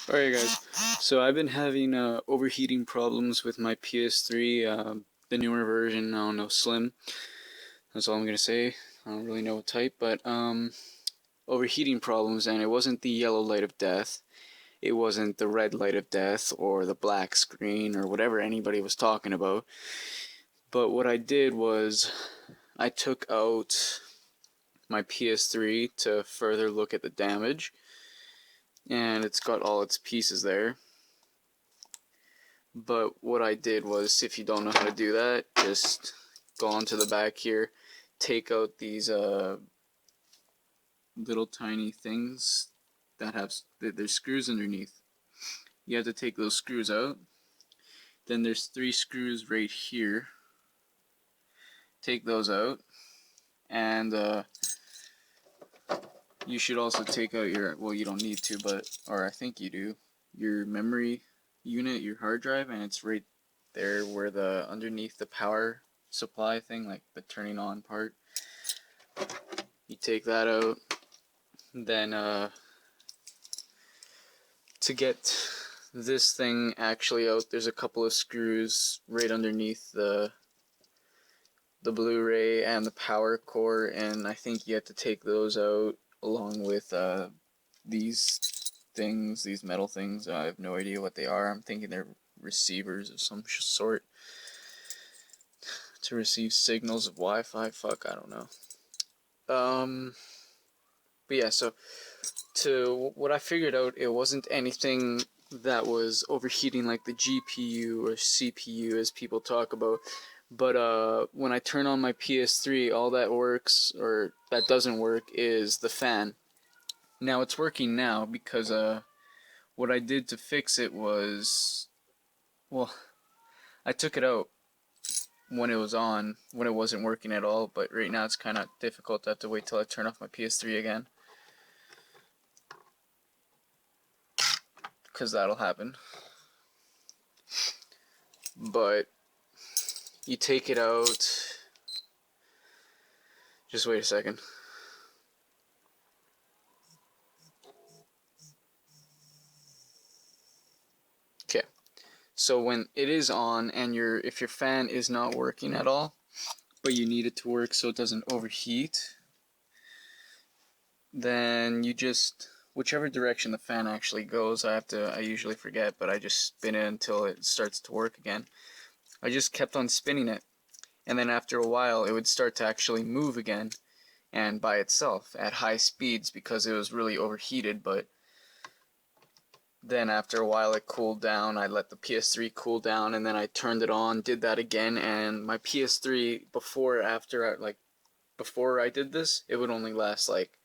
Alright guys, so I've been having overheating problems with my PS3, the newer version, I don't know, Slim, that's all I'm gonna say. I don't really know what type, but overheating problems, and it wasn't the yellow light of death, it wasn't the red light of death, or the black screen, or whatever anybody was talking about. But what I did was, I took out my PS3 to further look at the damage, and it's got all its pieces there. But what I did was, if you don't know how to do that, just go onto the back here, take out these little tiny things that have, there's screws underneath. You have to take those screws out. Then there's 3 screws right here. Take those out, and you should also take out your, well, you don't need to, but, or I think you do, your memory unit, your hard drive, and it's right there where the, underneath the power supply thing, like the turning on part. You take that out, then to get this thing actually out, there's a couple of screws right underneath the Blu-ray and the power cord, and I think you have to take those out along with these things, these metal things. I have no idea what they are. I'm thinking they're receivers of some sort to receive signals of Wi-Fi. Fuck, I don't know. But yeah, so to what I figured out, it wasn't anything that was overheating like the GPU or CPU as people talk about. But when I turn on my PS3, all that works, or that doesn't work, is the fan. Now it's working now because what I did to fix it was, well, I took it out when it was on, when it wasn't working at all, but right now it's kind of difficult. I have to wait till I turn off my PS3 again, because that'll happen. But you take it out, just wait a second. Okay, so when it is on and if your fan is not working at all, but you need it to work so it doesn't overheat, then you just, whichever direction the fan actually goes, I usually forget, but I just spin it until it starts to work again. I just kept on spinning it, and then after a while it would start to actually move again, and by itself at high speeds, because it was really overheated. But then after a while it cooled down. I let the PS3 cool down, and then I turned it on, did that again, and my PS3, before I did this, it would only last like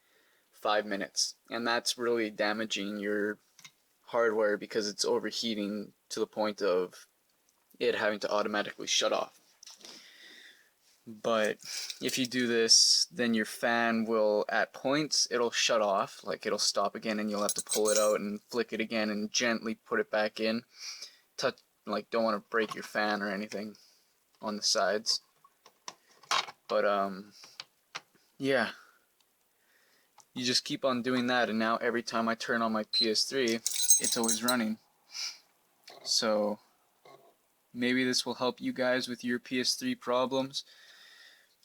5 minutes, and that's really damaging your hardware because it's overheating to the point of it having to automatically shut off. But if you do this, then your fan will, at points, it'll shut off, like it'll stop again, and you'll have to pull it out and flick it again and gently put it back in. Like, don't want to break your fan or anything on the sides. But yeah, you just keep on doing that, and now every time I turn on my PS3, it's always running. So maybe this will help you guys with your PS3 problems.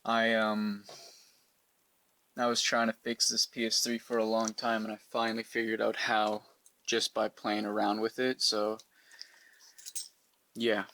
I was trying to fix this PS3 for a long time, and I finally figured out how, just by playing around with it. So yeah.